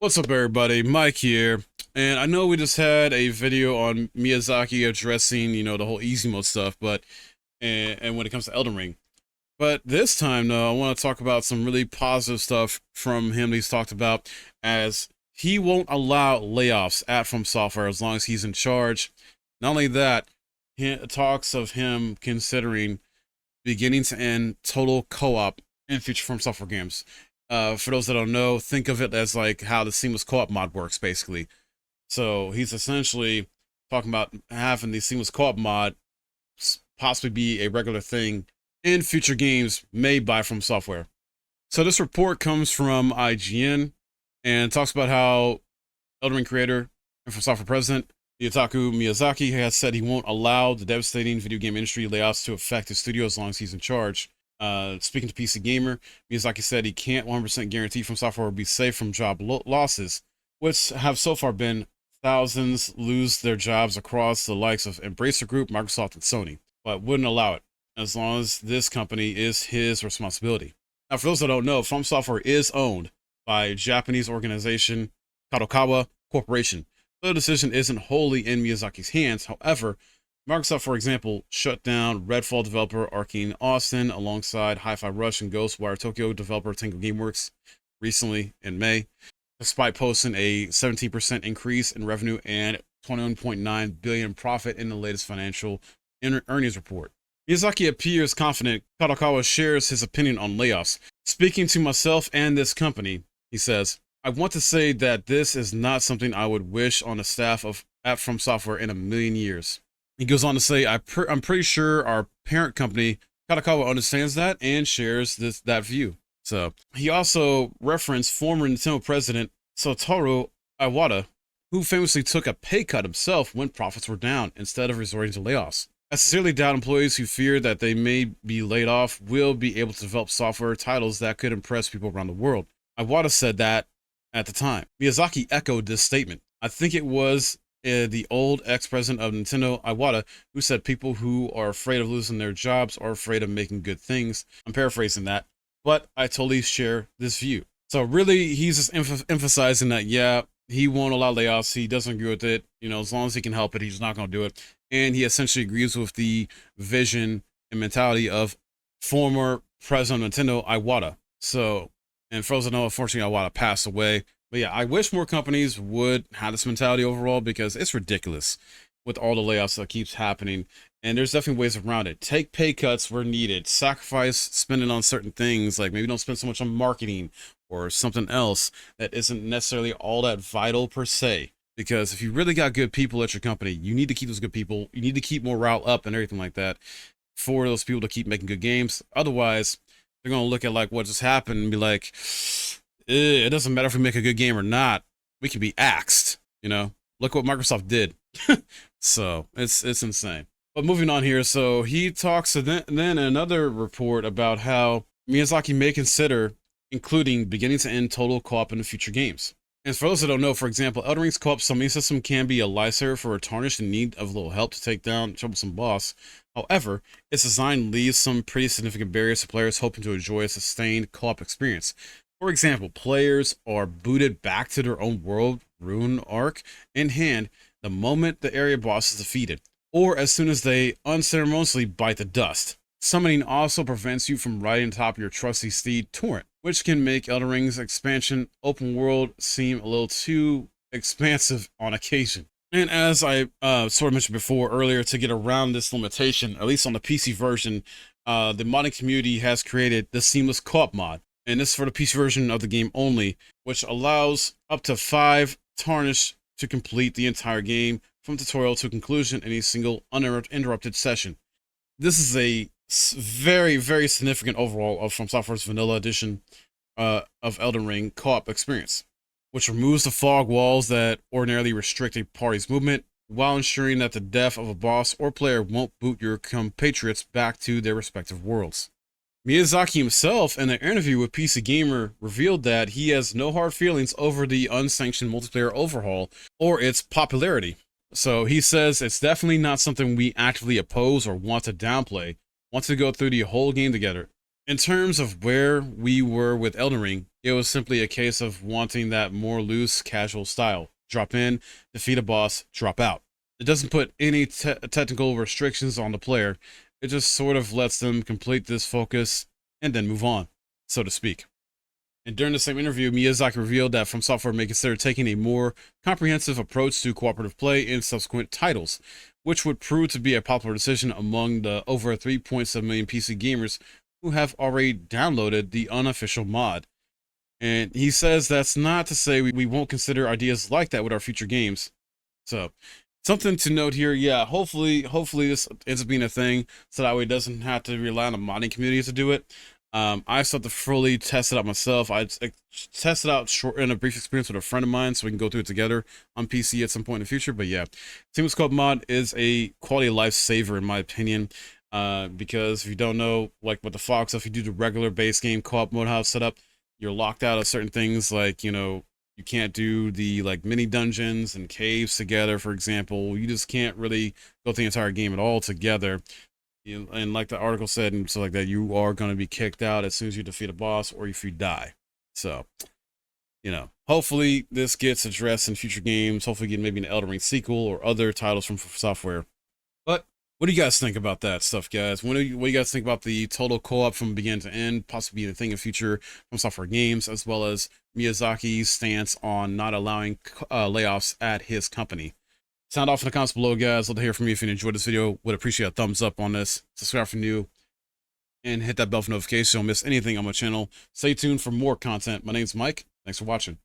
What's up, everybody? Mike here, and I know we just had a video on Miyazaki addressing, the whole easy mode stuff, but and when it comes to Elden Ring, but this time, though, I want to talk about some really positive stuff from him that he's talked about, as he won't allow layoffs at From Software as long as he's in charge. Not only that, he talks of him considering beginning to end total co-op in future From Software games. For those that don't know, think of it as like how the seamless co-op mod works, basically. So he's essentially talking about having the seamless co-op mod possibly be a regular thing in future games made by From Software. So this report comes from IGN and talks about how Elden Ring creator and From Software president Miyazaki has said he won't allow the devastating video game industry layoffs to affect his studio as long as he's in charge. Speaking to PC Gamer, Miyazaki said he can't 100% guarantee From Software will be safe from job losses, which have so far been thousands lose their jobs across the likes of Embracer Group, Microsoft, and Sony, but wouldn't allow it as long as this company is his responsibility. Now, for those that don't know, From Software is owned by Japanese organization Kadokawa Corporation. The decision isn't wholly in Miyazaki's hands. However, Microsoft, for example, shut down Redfall developer Arkane Austin alongside Hi-Fi Rush and Ghostwire Tokyo developer Tango Gameworks recently in May, despite posting a 17% increase in revenue and 21.9 billion profit in the latest financial earnings report. Miyazaki appears confident Kadokawa shares his opinion on layoffs. Speaking to myself and this company, he says, I want to say that this is not something I would wish on the staff of From Software in a million years. He goes on to say, I'm pretty sure our parent company, Kadokawa, understands that and shares that view. So he also referenced former Nintendo president Satoru Iwata, who famously took a pay cut himself when profits were down instead of resorting to layoffs. I sincerely doubt employees who fear that they may be laid off will be able to develop software titles that could impress people around the world. Iwata said that at the time. Miyazaki echoed this statement. I think it was the old ex-president of Nintendo, Iwata, who said people who are afraid of losing their jobs are afraid of making good things. I'm paraphrasing that, but I totally share this view. So really, he's just emphasizing that, yeah, he won't allow layoffs. He doesn't agree with it. As long as he can help it, he's not going to do it. And he essentially agrees with the vision and mentality of former president of Nintendo, Iwata. So, and for those that know, unfortunately, Iwata passed away. But yeah, I wish more companies would have this mentality overall, because it's ridiculous with all the layoffs that keeps happening. And there's definitely ways around it. Take pay cuts where needed. Sacrifice spending on certain things, like maybe don't spend so much on marketing or something else that isn't necessarily all that vital per se. Because if you really got good people at your company, you need to keep those good people. You need to keep morale up and everything like that for those people to keep making good games. Otherwise, they're going to look at like what just happened and be like, it doesn't matter if we make a good game or not. We can be axed, Look what Microsoft did. So it's insane. But moving on here, so he talks then another report about how Miyazaki may consider including beginning to end total co-op in the future games. And for those that don't know, for example, Elden Ring's co-op summoning system can be a lifesaver for a tarnished in need of a little help to take down a troublesome boss. However, its design leaves some pretty significant barriers to players hoping to enjoy a sustained co-op experience. For example, players are booted back to their own world, rune arc in hand, the moment the area boss is defeated, or as soon as they unceremoniously bite the dust. Summoning also prevents you from riding on top of your trusty steed, Torrent, which can make Elden Ring's expansion open world seem a little too expansive on occasion. And as I sort of mentioned before earlier, to get around this limitation, at least on the PC version, the modding community has created the seamless co-op mod. And this is for the PC version of the game only, which allows up to 5 tarnish to complete the entire game from tutorial to conclusion in a single uninterrupted session. This is a very, very significant overhaul of From Software's Vanilla Edition of Elden Ring co-op experience, which removes the fog walls that ordinarily restrict a party's movement, while ensuring that the death of a boss or player won't boot your compatriots back to their respective worlds. Miyazaki himself, in an interview with PC Gamer, revealed that he has no hard feelings over the unsanctioned multiplayer overhaul or its popularity. So he says it's definitely not something we actively oppose or want to downplay, want to go through the whole game together. In terms of where we were with Elden Ring, It was simply a case of wanting that more loose, casual style. Drop in, defeat a boss, drop out. It doesn't put any technical restrictions on the player. It just sort of lets them complete this focus and then move on, so to speak. And during the same interview, Miyazaki revealed that From Software may consider taking a more comprehensive approach to cooperative play in subsequent titles, which would prove to be a popular decision among the over 3.7 million PC gamers who have already downloaded the unofficial mod. And he says that's not to say we won't consider ideas like that with our future games. So, something to note here, yeah, hopefully this ends up being a thing, so that way it doesn't have to rely on the modding community to do it. I still have to fully test it out myself. I tested out in a brief experience with a friend of mine, so we can go through it together on PC at some point in the future. But yeah, Team Scope mod is a quality of life saver in my opinion. Because if you don't know, like with the Fox, if you do the regular base game co-op mode how it's set up, you're locked out of certain things, like, you know, you can't do the like mini dungeons and caves together, for example. You just can't really go through the entire game at all together. And like the article said and stuff like that, you are going to be kicked out as soon as you defeat a boss or if you die. So, you know, hopefully this gets addressed in future games. Hopefully get maybe an Elden Ring sequel or other titles from Software. But what do you guys think about that stuff, guys? What do you guys think about the total co-op from beginning to end, possibly a thing in future From Software games, as well as Miyazaki's stance on not allowing layoffs at his company? Sound off in the comments below, guys. Love to hear from you. If you enjoyed this video, would appreciate a thumbs up on this. Subscribe for new, and hit that bell for notifications so you don't miss anything on my channel. Stay tuned for more content. My name's Mike. Thanks for watching.